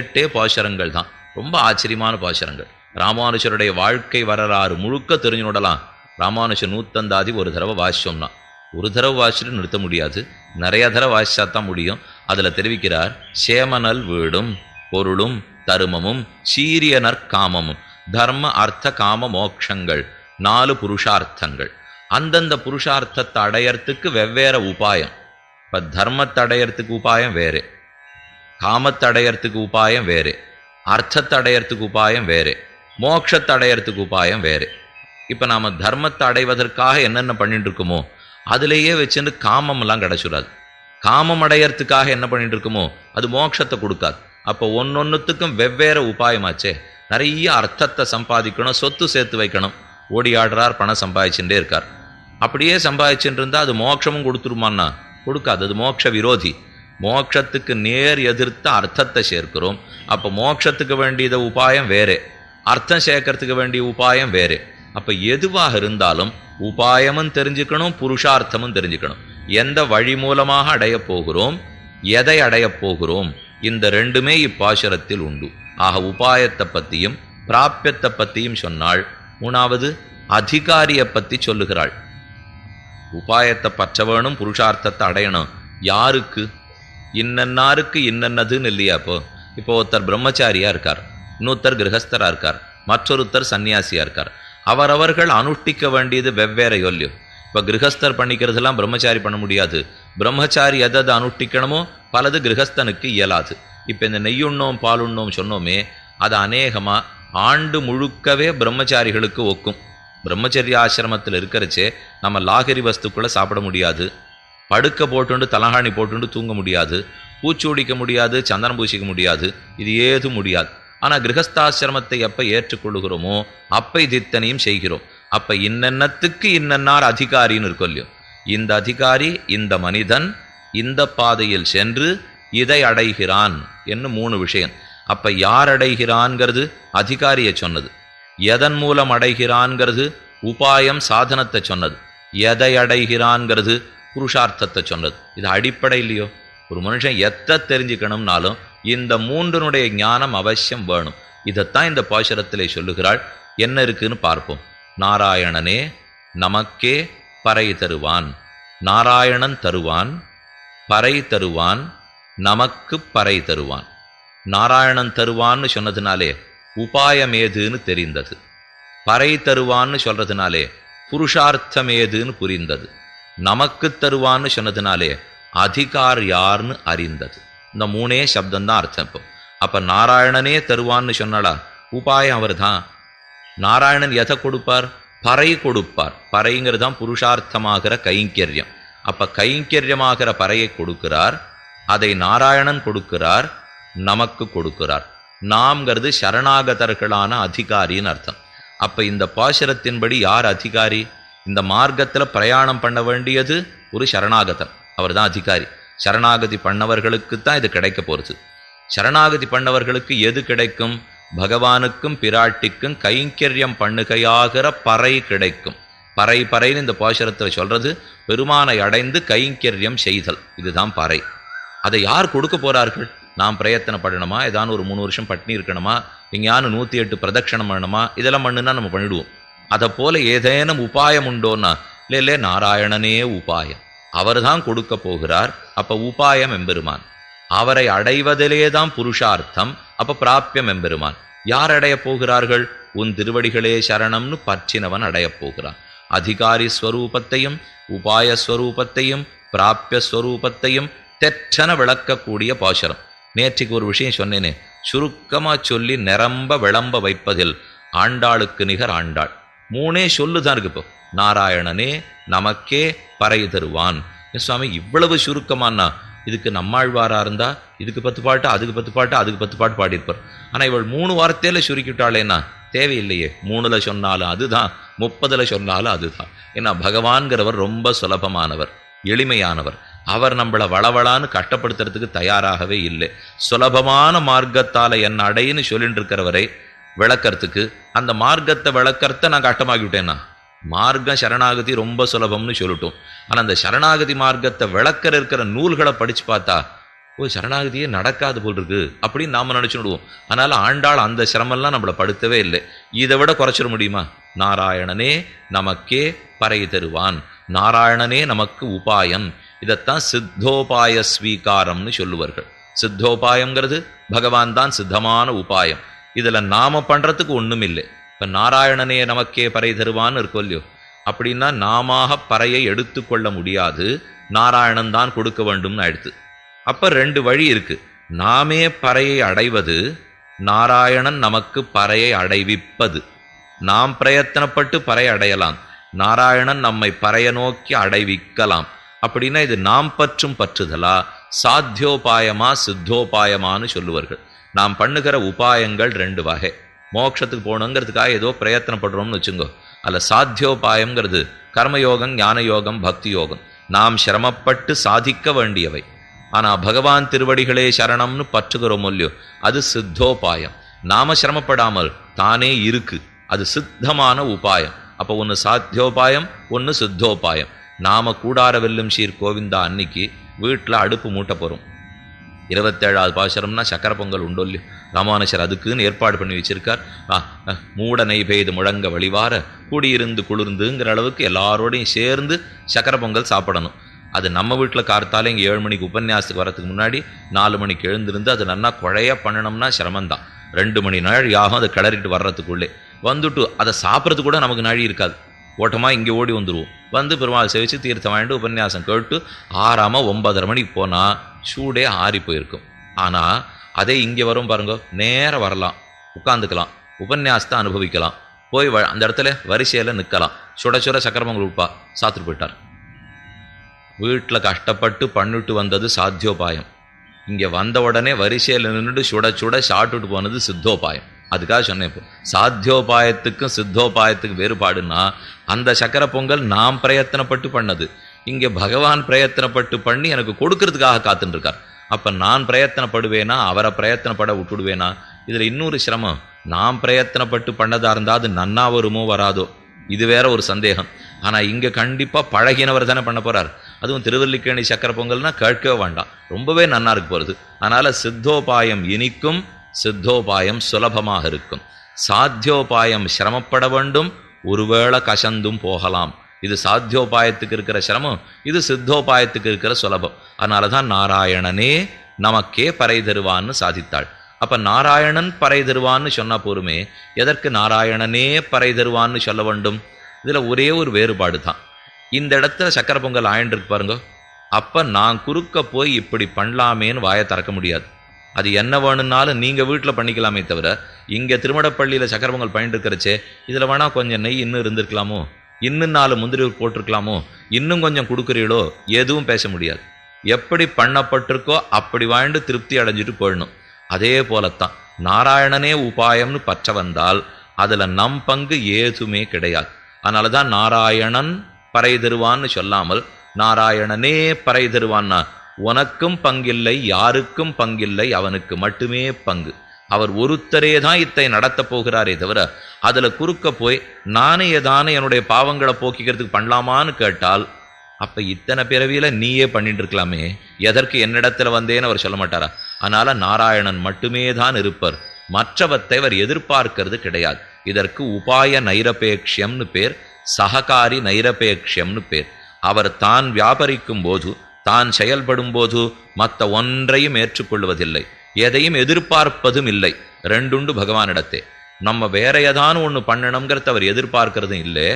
8 பாசுரங்கள் தான். ரொம்ப ஆச்சரியமான பாசுரங்கள். ராமானுஜருடைய வாழ்க்கை வரலாறு முழுக்க தெரிஞ்சுடலாம். ராமானுஜர் 100 ஒரு தடவை வாசிச்சோம்னா, ஒரு தடவை வாசிச்சுட்டு நிறுத்த முடியாது, நிறைய தடவை வாசிச்சாதான் முடியும். அதில் தெரிவிக்கிறார், சேமனல் வீடும் பொருளும் தருமமும் சீரியனர் காமமும் தர்ம அர்த்த காம மோட்சங்கள் 4 புருஷார்த்தங்கள். அந்தந்த புருஷார்த்தத்தை அடையறதுக்கு வெவ்வேறு உபாயம். இப்போ தர்மத்தை அடையறதுக்கு உபாயம் வேறு, காமத்தை அடையறதுக்கு உபாயம் வேறு, அர்த்தத்தை அடையறதுக்கு உபாயம் வேறு, மோட்சத்தை அடையறதுக்கு உபாயம் வேறு. இப்போ நாம் தர்மத்தை அடைவதற்காக என்னென்ன பண்ணிட்டு இருக்கோமோ அதிலேயே வச்சுட்டு காமம்லாம் கிடச்சிடாது. காமம் அடையறதுக்காக என்ன பண்ணிட்டு இருக்கோமோ அது மோட்சத்தை கொடுக்காது. அப்போ ஒன்னொன்னுத்துக்கும் வெவ்வேறு உபாயமாச்சே. நிறைய அர்த்தத்தை சம்பாதிக்கணும், சொத்து சேர்த்து வைக்கணும். ஓடி ஆடுறார், பணம் சம்பாதிச்சுட்டே இருக்கார். அப்படியே சம்பாதிச்சுட்டு இருந்தால் அது மோட்சமும் கொடுத்துருமான்னா கொடுக்காது, அது மோட்ச விரோதி. மோட்சத்துக்கு நேர் எதிர்த்த அர்த்தத்தை சேர்க்கிறோம். அப்போ மோட்சத்துக்கு வேண்டியத உபாயம் வேறு, அர்த்தம் சேர்க்கறதுக்கு வேண்டிய உபாயம் வேறு. அப்போ எதுவாக இருந்தாலும் உபாயமும் தெரிஞ்சுக்கணும், புருஷார்த்தமும் தெரிஞ்சுக்கணும். எந்த வழி மூலமாக அடையப் போகிறோம், எதை அடையப் போகிறோம், இந்த ரெண்டுமே இப்பாசுரத்தில் உண்டு. ஆக உபாயத்தை பற்றியும் பிராப்பியத்தை பற்றியும் சொன்னாள். 3வது அதிகாரியை பற்றி சொல்லுகிறாள். உபாயத்தை பற்ற வேணும், புருஷார்த்தத்தை அடையணும். யாருக்கு? இன்னன்னாருக்கு இன்னன்னதுன்னு இல்லையா? இப்போ ஒருத்தர் பிரம்மச்சாரியாக இருக்கார், இன்னொருத்தர் கிரகஸ்தராக இருக்கார், மற்றொருத்தர் சன்னியாசியாக இருக்கார். அவரவர்கள் அனுஷ்டிக்க வேண்டியது வெவ்வேறு யோல்யம். இப்போ கிரகஸ்தர் பண்ணிக்கிறதுலாம் பிரம்மச்சாரி பண்ண முடியாது. பிரம்மச்சாரி எதை அனுஷ்டிக்கணுமோ பலது கிரகஸ்தனுக்கு இயலாது. இப்போ இந்த நெய்யுண்ணோம் பாலுண்ணோம் சொன்னோமே, அது அநேகமாக ஆண்டு முழுக்கவே பிரம்மச்சாரிகளுக்கு ஒக்கும். பிரம்மச்சரிய ஆசிரமத்தில் இருக்கிறச்சே நம்ம லாகரி வஸ்துக்குள்ளே சாப்பிட முடியாது, படுக்க போட்டுண்டு தலகாணி போட்டுண்டு தூங்க முடியாது, பூச்சூடிக்க முடியாது, சந்தனம் பூசிக்க முடியாது, இது ஏதும் முடியாது. ஆனால் கிரகஸ்தாசிரமத்தை எப்போ ஏற்றுக்கொள்ளுகிறோமோ அப்போ இது இத்தனையும் செய்கிறோம். அப்போ இன்னென்னத்துக்கு இன்னன்னார் அதிகாரின்னு இருக்கும் இல்லையோ, இந்த அதிகாரி இந்த மனிதன் இந்த பாதையில் சென்று இதை அடைகிறான் என்று 3 விஷயம். அப்போ யார் அடைகிறான்கிறது அதிகாரியை சொன்னது, எதன் மூலம் அடைகிறான்கிறது உபாயம் சாதனத்தை சொன்னது, எதை அடைகிறான்கிறது புருஷார்த்தத்தை சொன்னது. இது அடிப்படை இல்லையோ? ஒரு மனுஷன் எத்தை தெரிஞ்சுக்கணும்னாலும் இந்த 3னுடைய ஞானம் அவசியம் வேணும். இதைத்தான் இந்த பாசுரத்திலே சொல்லுகிறாள். என்ன இருக்குன்னு பார்ப்போம். நாராயணனே நமக்கே பறை தருவான், நாராயணன் தருவான், பறை தருவான், நமக்கு பறை தருவான். நாராயணன் தருவான்னு சொன்னதுனாலே உபாயம் ஏதுன்னு தெரிந்தது, பறை தருவான்னு சொல்றதுனாலே புருஷார்த்தம் ஏதுன்னு புரிந்தது, நமக்கு தருவான்னு சொன்னதுனாலே அதிகார் யார்னு அறிந்தது. இந்த 3 சப்தம்தான் அர்த்தம். இப்போ அப்போ நாராயணனே தருவான்னு சொன்னாலா உபாயம் அவர் தான். நாராயணன் எதை கொடுப்பார்? பறை கொடுப்பார். பறைங்கிறது தான் புருஷார்த்தமாகிற கைங்கரியம். அப்போ கைங்கரியமாகிற பறையை கொடுக்கிறார், அதை நாராயணன் கொடுக்கிறார், நமக்கு கொடுக்கிறார். நாம்ங்கிறது சரணாகதர்களான அதிகாரின்னு அர்த்தம். அப்போ இந்த பாசுரத்தின்படி யார் அதிகாரி? இந்த மார்க்கத்தில் பிரயாணம் பண்ண வேண்டியது ஒரு சரணாகதர், அவர் தான் அதிகாரி. சரணாகதி பண்ணவர்களுக்குத்தான் இது கிடைக்க போகிறது. சரணாகதி பண்ணவர்களுக்கு எது கிடைக்கும்? பகவானுக்கும் பிராட்டிக்கும் கைங்கரியம் பண்ணுகையாகிற பறை கிடைக்கும். பறை பறைன்னு இந்த பாசுரத்தில் சொல்றது பெருமானை அடைந்து கைங்கரியம் செய்தல், இதுதான் பறை. அதை யார் கொடுக்க போறார்கள்? நாம் பிரயத்தனப்படணுமா? ஏதான ஒரு 3 வருஷம் பட்னி இருக்கணுமா? எங்கேயானு 108 பிரதட்சணம் பண்ணணுமா? இதெல்லாம் பண்ணுன்னா நம்ம பண்ணிடுவோம். அதை போல ஏதேனும் உபாயம் உண்டோன்னா இல்லை, நாராயணனே உபாயம், அவர் தான் கொடுக்க போகிறார். அப்போ உபாயம் எம்பெருமான், அவரை அடைவதிலே தான் புருஷார்த்தம். அப்போ பிராப்பியம் எம்பெருமான். யார் அடையப் போகிறார்கள்? உன் திருவடிகளே சரணம்னு பற்றினவன் அடையப் போகிறான். அதிகாரி ஸ்வரூபத்தையும் உபாயஸ்வரூபத்தையும் பிராப்பியஸ்வரூபத்தையும் தெற்றன விளக்கக்கூடிய பாசுரம். நேற்றுக்கு ஒரு விஷயம் சொன்னேனே, சுருக்கமாக சொல்லி நிரம்ப விளம்ப வைப்பதில் ஆண்டாளுக்கு நிகர் ஆண்டாள். 3 சொல்லுதான் இருக்கு. இப்போ நாராயணனே நமக்கே பறை தருவான். சுவாமி இவ்வளவு சுருக்கமானா, இதுக்கு நம்மாழ்வாரா இருந்தா இதுக்கு 10 பாட்டு, அதுக்கு 10 பாட்டு, அதுக்கு 10 பாட்டு பாடியிருப்பார். ஆனால் இவள் 3 வார்த்தையில சுருக்கிவிட்டாளேன்னா தேவையில்லையே. 3ல சொன்னாலும் அதுதான், 30ல சொன்னாலும் அதுதான். ஏன்னா பகவான்கிறவர் ரொம்ப சுலபமானவர், எளிமையானவர். அவர் நம்மளை வளவளான்னு கஷ்டப்படுத்துறதுக்கு தயாராகவே இல்லை. சுலபமான மார்க்கத்தால் என்ன அடைன்னு சொல்லிட்டு இருக்கிறவரை விளக்கறதுக்கு, அந்த மார்க்கத்தை விளக்கறத நான் கஷ்டமாக்கி விட்டேன்னா, மார்க்கம் சரணாகதி ரொம்ப சுலபம்னு சொல்லிட்டோம். ஆனால் அந்த சரணாகதி மார்க்கத்தை விளக்கற இருக்கிற நூல்களை படித்து பார்த்தா சரணாகதியே நடக்காது போல் இருக்கு அப்படின்னு நாம நினைச்சுடுவோம். அதனால ஆண்டாள் அந்த சிரமெல்லாம் நம்மளை படுத்தவே இல்லை. இதை விட குறைச்சிட முடியுமா? நாராயணனே நமக்கே பறை தருவான், நாராயணனே நமக்கு உபாயம். இதைத்தான் சித்தோபாய ஸ்வீகாரம்னு சொல்லுவார்கள். சித்தோபாயங்கிறது பகவான் தான் சித்தமான உபாயம். இதுல நாம பண்றதுக்கு ஒண்ணும் இல்லை. இப்ப நாராயணனே நமக்கே பறை தருவான்னு இருக்கோ இல்லையோ, அப்படின்னா நாம பறையை எடுத்துக்கொள்ள முடியாது, நாராயணன் தான் கொடுக்க வேண்டும்னு ஆயிடுத்து. அப்ப ரெண்டு வழி இருக்கு. நாமே பறையை அடைவது, நாராயணன் நமக்கு பறையை அடைவிப்பது. நாம் பிரயத்தனப்பட்டு பறை அடையலாம், நாராயணன் நம்மை பறைய நோக்கி அடைவிக்கலாம். அப்படின்னா இது நாம் பற்றும் பற்றுதலா, சாத்தியோபாயமா சித்தோபாயமானு சொல்லுவார்கள். நாம் பண்ணுகிற உபாயங்கள் ரெண்டு வகை. மோட்சத்துக்கு போகணுங்கிறதுக்காக ஏதோ பிரயத்தனப்படுறோம்னு வச்சுங்கோ, அதில் சாத்தியோபாயங்கிறது கர்மயோகம், ஞான யோகம், பக்தி யோகம், நாம் சிரமப்பட்டு சாதிக்க வேண்டியவை. ஆனால் பகவான் திருவடிகளே சரணம்னு பற்றுகிறோம் இல்லையோ, அது சித்தோபாயம். நாம சிரமப்படாமல் தானே இருக்கு, அது சித்தமான உபாயம். அப்போ ஒன்று சாத்தியோபாயம், ஒன்று சித்தோபாயம். நாம கூடார வெல்லும் சீர் கோவிந்தா அன்னைக்கு வீட்டில் அடுப்பு மூட்ட போகிறோம். 27வது பாசுரம்னா சக்கரை பொங்கல் உண்டோ இல்லையோ, ராமானுஷர் அதுக்குன்னு ஏற்பாடு பண்ணி வச்சிருக்கார். மூட நெய் பெய்து முழங்க வழிவார கூடியிருந்து குளிர்ந்துங்கிற அளவுக்கு எல்லாரோடையும் சேர்ந்து சக்கரை பொங்கல் சாப்பிடணும். அது நம்ம வீட்டில் கார்த்தாலே இங்கே 7 மணிக்கு உபன்யாசத்துக்கு வரத்துக்கு முன்னாடி 4 மணிக்கு எழுந்திருந்து அது நல்லா குழைய பண்ணணும்னா சிரமந்தான். 2 மணி நாள் ஆகும் அதை கிளறிட்டு வர்றதுக்குள்ளே. வந்துட்டு அதை சாப்பிட்றது கூட நமக்கு நாழி இருக்காது. ஓட்டமாக இங்கே ஓடி வந்துடுவோம். வந்து பெருமாள் சேவிச்சு தீர்த்தம் வாங்கிட்டு உபன்யாசம் கேட்டு 9:30 மணிக்கு போனால் சூடே ஆறி போயிருக்கும். ஆனால் அதே இங்கே வரும் பாருங்க, நேரம் வரலாம், உட்காந்துக்கலாம், உபன்யாசத்தை அனுபவிக்கலாம், போய் அந்த இடத்துல வரிசையில் நிற்கலாம். சுட சுட சக்கரமங்கல் உப்பா சாத்துட்டு போயிட்டார். வீட்டில் கஷ்டப்பட்டு பண்ணிட்டு வந்தது சாத்தியோபாயம். இங்கே வந்த உடனே வரிசையில் நின்றுட்டு சுட சுட சாப்பிட்டுட்டு போனது சித்தோபாயம். அதுக்காக சொன்னேன். இப்போ சாத்தியோபாயத்துக்கும் சித்தோபாயத்துக்கும் வேறுபாடுன்னா, அந்த சக்கரை பொங்கல் நாம் பிரயத்தனப்பட்டு பண்ணது, இங்கே பகவான் பிரயத்தனப்பட்டு பண்ணி எனக்கு கொடுக்கறதுக்காக காத்துட்டு இருக்கார். அப்போ நான் பிரயத்தனப்படுவேனா, அவரை பிரயத்தனப்பட விட்டுடுவேனா? இதில் இன்னொரு சிரமம், நாம் பிரயத்தனப்பட்டு பண்ணதாக இருந்தால் அது நன்னா வருமோ வராதோ, இது வேற ஒரு சந்தேகம். ஆனால் இங்கே கண்டிப்பாக பழகினவர் தானே பண்ண போகிறார். அதுவும் திருவல்லிக்கேணி சக்கரை பொங்கல்னா கேட்கவே வேண்டாம், ரொம்பவே நன்னா இருக்கு போகிறது. அதனால் சித்தோபாயம் இனிக்கும், சித்தோபாயம் சுலபமாக இருக்கும். சாத்தியோபாயம் சிரமப்பட வேண்டும், ஒருவேளை கசந்தும் போகலாம். இது சாத்தியோபாயத்துக்கு இருக்கிற சிரமம், இது சித்தோபாயத்துக்கு இருக்கிற சுலபம். அதனால தான் நாராயணனே நமக்கே பறை தருவான்னு சாதித்தாள். அப்ப நாராயணன் பறை தருவான்னு சொன்னா போருமே, எதற்கு நாராயணனே பறை தருவான்னு சொல்ல வேண்டும்? இதுல ஒரே ஒரு வேறுபாடு தான். இந்த இடத்துல சக்கரை பொங்கல் ஆயின்றிருக்கு பாருங்க, அப்ப நான் குறுக்க போய் இப்படி பண்ணலாமேன்னு வாயை திறக்க முடியாது. அது என்ன வேணும்னாலும் நீங்கள் வீட்டில் பண்ணிக்கலாமே தவிர, இங்கே திருமடப்பள்ளியில் சக்கரை பொங்கல் பண்ணிட்டு இருக்கிறச்சே இதில் வேணால் கொஞ்சம் நெய் இன்னும் இருந்திருக்கலாமோ, இன்னும் 4 முந்திரி போட்டிருக்கலாமோ, இன்னும் கொஞ்சம் கொடுக்குறீங்களோ, எதுவும் பேச முடியாது. எப்படி பண்ணப்பட்டிருக்கோ அப்படி வாழ்ந்து திருப்தி அடைஞ்சிட்டு போயிடணும். அதே போலத்தான் நாராயணனே உபாயம்னு பற்ற வந்தால் அதில் நம் பங்கு ஏதுமே கிடையாது. அதனால தான் நாராயணன் பறை தருவான்னு சொல்லாமல் நாராயணனே பறை தருவான்னா, உனக்கும் பங்கில்லை, யாருக்கும் பங்கில்லை, அவனுக்கு மட்டுமே பங்கு. அவர் ஒருத்தரே தான் இத்தை நடத்த போகிறாரே தவிர, அதுல குறுக்க போய் நானே ஏதானே என்னுடைய பாவங்களை போக்கிக்கிறதுக்கு பண்ணலாமான்னு கேட்டால், அப்ப இத்தனை பிறவியில நீயே பண்ணிட்டு இருக்கலாமே, எதற்கு என்னிடத்துல வந்தேன்னு அவர் சொல்ல மாட்டாரா? அதனால நாராயணன் மட்டுமே தான் இருப்பர், மற்றவத்தை அவர் எதிர்பார்க்கிறது கிடையாது. இதற்கு உபாய நைரபேக்ஷியம்னு பேர், சககாரி நைரபேக்ஷியம்னு பேர். அவர் தான் வியாபரிக்கும் போது, தான் செயல்படும் போது மற்ற ஒன்றையும் ஏற்றுக்கொள்வதில்லை, எதையும் எதிர்பார்ப்பதும் இல்லை. ரெண்டுண்டு பகவானிடத்தே. நம்ம வேற ஏதானும் ஒன்று பண்ணணுங்கிறத அவர் எதிர்பார்க்கறதும் இல்லை.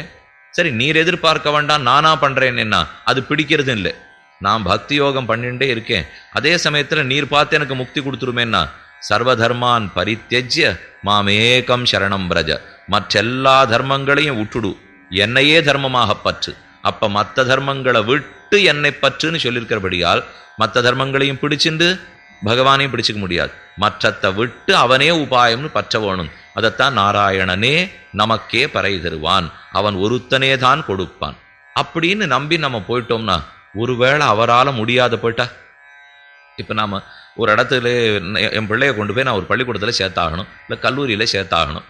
சரி, நீர் எதிர்பார்க்க வேண்டாம், நானா பண்றேன் என்ன, அது பிடிக்கிறதும் இல்லை. நான் பக்தி யோகம் பண்ணிட்டே இருக்கேன், அதே சமயத்துல நீர் பார்த்து எனக்கு முக்தி கொடுத்துருமேன்னா, சர்வதர்மான் பரித்யஜ்ய மாமேகம் சரணம் பிரஜ, மற்றெல்லா தர்மங்களையும் விட்டுடு, என்னையே தர்மமாக பற்று. அப்ப மற்ற தர்மங்களை விட்டு என்னை பற்றுன்னு சொல்லியிருக்கிறபடியால் மற்ற தர்மங்களையும் பிடிச்சிண்டு பகவானையும் பிடிச்சிக்க முடியாது. மற்றத்தை விட்டு அவனே உபாயம்னு பற்ற வேணும். அதைத்தான் நாராயணனே நமக்கே பறை தருவான், அவன் ஒருத்தனே தான் கொடுப்பான் அப்படின்னு நம்பி நம்ம போயிட்டோம்னா, ஒருவேளை அவரால் முடியாத போயிட்டா, இப்போ நாம் ஒரு இடத்துல என் பிள்ளைய கொண்டு போய் நான் ஒரு பள்ளிக்கூடத்தில் சேர்த்தாகணும், இல்லை கல்லூரியில் சேர்த்தாகணும்.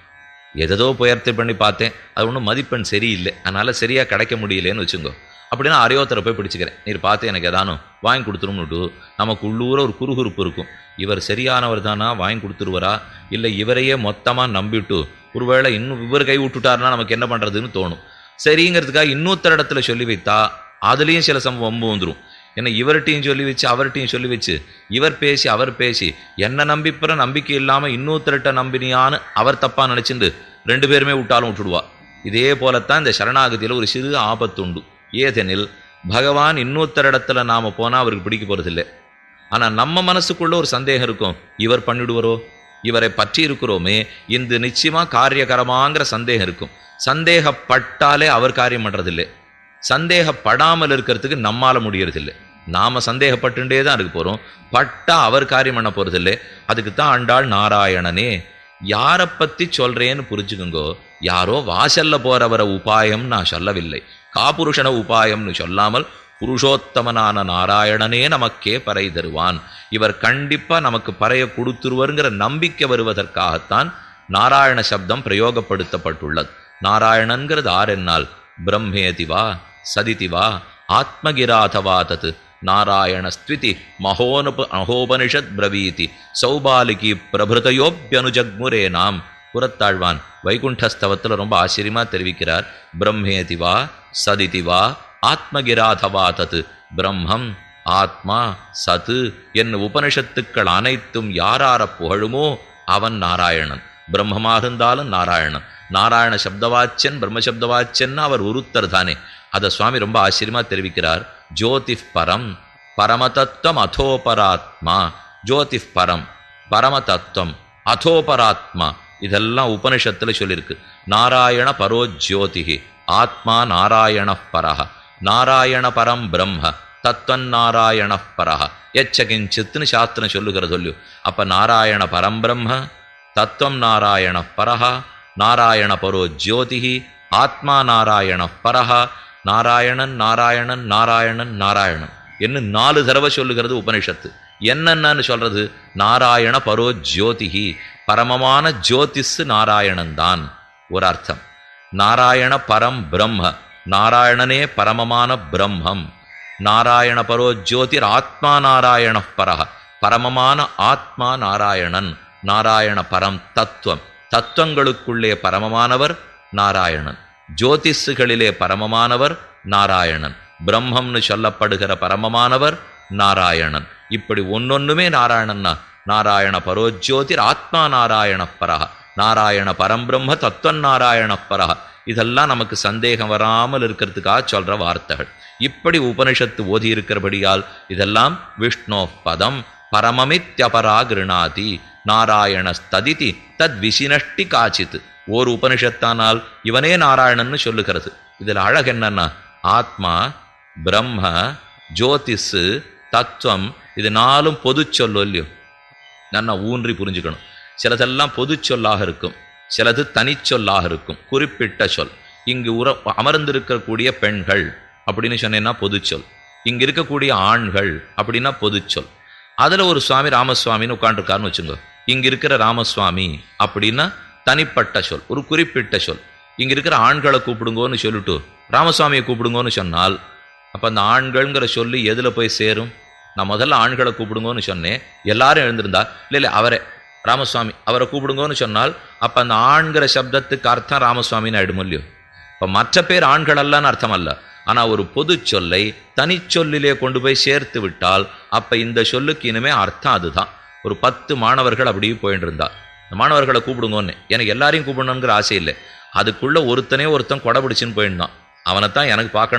எதோ முயற்சி பண்ணி பார்த்தேன், அது ஒன்றும் மதிப்பெண் சரியில்லை, அதனால் சரியாக கிடைக்க முடியலேன்னு வச்சுங்கோ. அப்படின்னா அரையோத்தரை போய் பிடிச்சிக்கிறேன், நீர் பார்த்து எனக்கு ஏதானும் வாங்கி கொடுத்துரும்னுட்டு நமக்கு உள்ளூர ஒரு குறுகுறுப்பு இருக்கும். இவர் சரியானவர் தானா, வாங்கி கொடுத்துருவரா, இல்லை இவரையே மொத்தமாக நம்பிட்டு ஒருவேளை இன்னும் இவர் கை விட்டுட்டாருன்னா நமக்கு என்ன பண்ணுறதுன்னு தோணும். சரிங்கிறதுக்காக இன்னொருத்தர் இடத்துல சொல்லி வைத்தா அதுலேயும் சில வம்பு வந்துடும். ஏன்னா இவர்கிட்டையும் சொல்லி வச்சு அவர்கிட்டையும் சொல்லி வச்சு இவர் பேசி அவர் பேசி என்ன நம்பிப்புற நம்பிக்கை இல்லாமல் இன்னொருத்தர்கிட்ட நம்பினியான்னு அவர் தப்பாக நினச்சிட்டு 2 பேருமே விட்டாலும் விட்டுடுவா. இதே போலத்தான் இந்த சரணாகதியில் ஒரு சிறு ஆபத்து உண்டு. ஏதெனில் பகவான் இன்னொருத்தரிடத்துல நாம் போனால் அவருக்கு பிடிக்க போகிறதில்லை. ஆனால் நம்ம மனசுக்குள்ள ஒரு சந்தேகம் இருக்கும், இவர் பண்ணிடுவரோ, இவரை பற்றி இருக்கிறோமே, இந்த நிச்சயமாக காரியகரமாங்கிற சந்தேகம் இருக்கும். சந்தேகப்பட்டாலே அவர் காரியம் பண்ணுறதில்லை. சந்தேகப்படாமல் இருக்கிறதுக்கு நம்மால் முடியறதில்லை. நாம் சந்தேகப்பட்டுட்டே தான் இருக்க போகிறோம், பட்டா அவர் காரியம் பண்ண போகிறதில்லை. அதுக்கு தான் ஆண்டாள் நாராயணனே. யாரை பற்றி சொல்கிறேன்னு புரிஞ்சுக்குங்கோ. யாரோ வாசல்ல போகிறவரை உபாயம் நான் சொல்லவில்லை, காபுருஷன உபாயம்னு சொல்லாமல் புருஷோத்தமனான நாராயணனே நமக்கே பறை தருவான். இவர் கண்டிப்பாக நமக்கு பறைய கொடுத்துருவருங்கிற நம்பிக்கை வருவதற்காகத்தான் நாராயண சப்தம் பிரயோகப்படுத்தப்பட்டுள்ளது. நாராயணன்கிறது ஆரென்னால் பிரம்மேதிவா சதிதிவா ஆத்மகிராதவா தத் நாராயண ஸ்துதி மகோபனிஷத் பிரவீதி சௌபாலிகி பிரபிருதையோப்யனுஜக்முரே நாம். புறத்தாழ்வான் வைகுண்டஸ்தவத்தில் ரொம்ப ஆச்சரியமாக தெரிவிக்கிறார். பிரம்மேதிவா சதிதிவா ஆத்மகிராதவா தத் பிரம்மம் ஆத்மா சத்து என் உபனிஷத்துக்கள் அனைத்தும் யாரார புகழுமோ அவன் நாராயணன். பிரம்மமாக இருந்தாலும் நாராயணன். நாராயண சப்தவாச்சன் பிரம்மசப்தவாச்சன் அவர் ஒருத்தர் தானே. அதை சுவாமி ரொம்ப ஆச்சரியமாக தெரிவிக்கிறார். ஜோதிஃப் பரம் பரமதத்துவம் அதோபராத்மா. ஜோதிஃப் பரம் பரமதத்துவம் அதோபராத்மா இதெல்லாம் உபனிஷத்தில் சொல்லியிருக்கு. நாராயண பரோ ஜோதிஹி ஆத்மா நாராயண பரஹ நாராயண பரம் பிரம்ம தத்துவன் நாராயண பரஹ எச்சகிஞ்சித்துன்னு சாஸ்திரம் சொல்லுகிற சொல்லு. அப்போ நாராயண பரம் பிரம்ம தத்துவம் நாராயண பரஹ நாராயண பரோ ஜோதிஹி ஆத்மா நாராயண பரஹ நாராயணன் நாராயணன் நாராயணன் நாராயணன் என்ன 4 தடவை சொல்லுகிறது உபனிஷத்து. என்னன்னு சொல்றது? நாராயண பரோ ஜோதிஹி பரமமான ஜோதிஸ் நாராயணன் தான் ஒரு அர்த்தம். நாராயண பரம் பிரம்ம நாராயணனே பரமமான பிரம்மம். நாராயண பரோ ஜோதிர் ஆத்மா நாராயண பரஹ பரமமான ஆத்மா நாராயணன். நாராயண பரம் தத்துவம் தத்துவங்களுக்குள்ளே பரமமானவர் நாராயணன். ஜோதிஷுகளிலே பரமமானவர் நாராயணன். பிரம்மம்னு சொல்லப்படுகிற பரமமானவர் நாராயணன். இப்படி ஒன்னொன்னுமே நாராயணன்னா நாராயண பரோஜோதிர் ஆத்மா நாராயண பரஹ நாராயண பரம்பிரம்ம தத்துவன் நாராயண பரஹ. இதெல்லாம் நமக்கு சந்தேகம் வராமல் இருக்கிறதுக்காக சொல்ற வார்த்தைகள். இப்படி உபனிஷத்து ஓதி இருக்கிறபடியால் இதெல்லாம் விஷ்ணோ பதம் பரமமித்யபரா கிருணாதி நாராயண ஸ்ததிதி தத் விசினஷ்டி காச்சித். ஒரு உபனிஷத்தானால் இவனே நாராயணன்னு சொல்லுகிறது. இதில் அழகு என்னன்னா ஆத்மா பிரம்ம ஜோதிஷு தத்துவம் இது 4ம் பொது சொல்லு இல்லையோ. நான் ஊன்றி புரிஞ்சுக்கணும். சிலதெல்லாம் பொது சொல்லாக இருக்கும், சிலது தனிச்சொல்லாக இருக்கும், குறிப்பிட்ட சொல். இங்கு அமர்ந்திருக்கக்கூடிய பெண்கள் அப்படின்னு சொன்னேன்னா பொது சொல். இங்கு இருக்கக்கூடிய ஆண்கள் அப்படின்னா பொது சொல். அதில் ஒரு சுவாமி ராமசுவாமின்னு உட்காந்துருக்காருன்னு வச்சுங்க. இங்கே இருக்கிற ராமசுவாமி அப்படின்னா தனிப்பட்ட சொல், ஒரு குறிப்பிட்ட சொல். இங்கே இருக்கிற ஆண்களை கூப்பிடுங்கோன்னு சொல்லிட்டு ராமசுவாமியை கூப்பிடுங்கோன்னு சொன்னால் அப்போ அந்த ஆண்கள்ங்கிற சொல்லி எதில் போய் சேரும்? நான் முதல்ல ஆண்களை கூப்பிடுங்கோன்னு சொன்னேன், எல்லாரும் எழுந்திருந்தா இல்லை அவரை ராமசுவாமி அவரை கூப்பிடுங்கோன்னு சொன்னால் அப்போ அந்த ஆண்கிற சப்தத்துக்கு அர்த்தம் ராமசுவாமின்னு ஆயிடும் இல்லையோ. இப்போ மற்ற பேர் ஆண்கள் அல்லன்னு அர்த்தம் அல்ல. ஆனால் ஒரு பொது சொல்லை தனிச்சொல்லிலே கொண்டு போய் சேர்த்து விட்டால் அப்போ இந்த சொல்லுக்கு இனிமே அர்த்தம் அதுதான். ஒரு 10 மாணவர்கள் அப்படியே போயிட்டு இருந்தா, இந்த மாணவர்களை கூப்பிடுங்கன்னு எனக்கு எல்லாரையும் கூப்பிடணுங்கிற ஆசை இல்லை. அதுக்குள்ள ஒருத்தன் கொடை பிடிச்சின்னு போயிருந்தான். அவனைத்தான் எனக்கு பார்க்கணும்.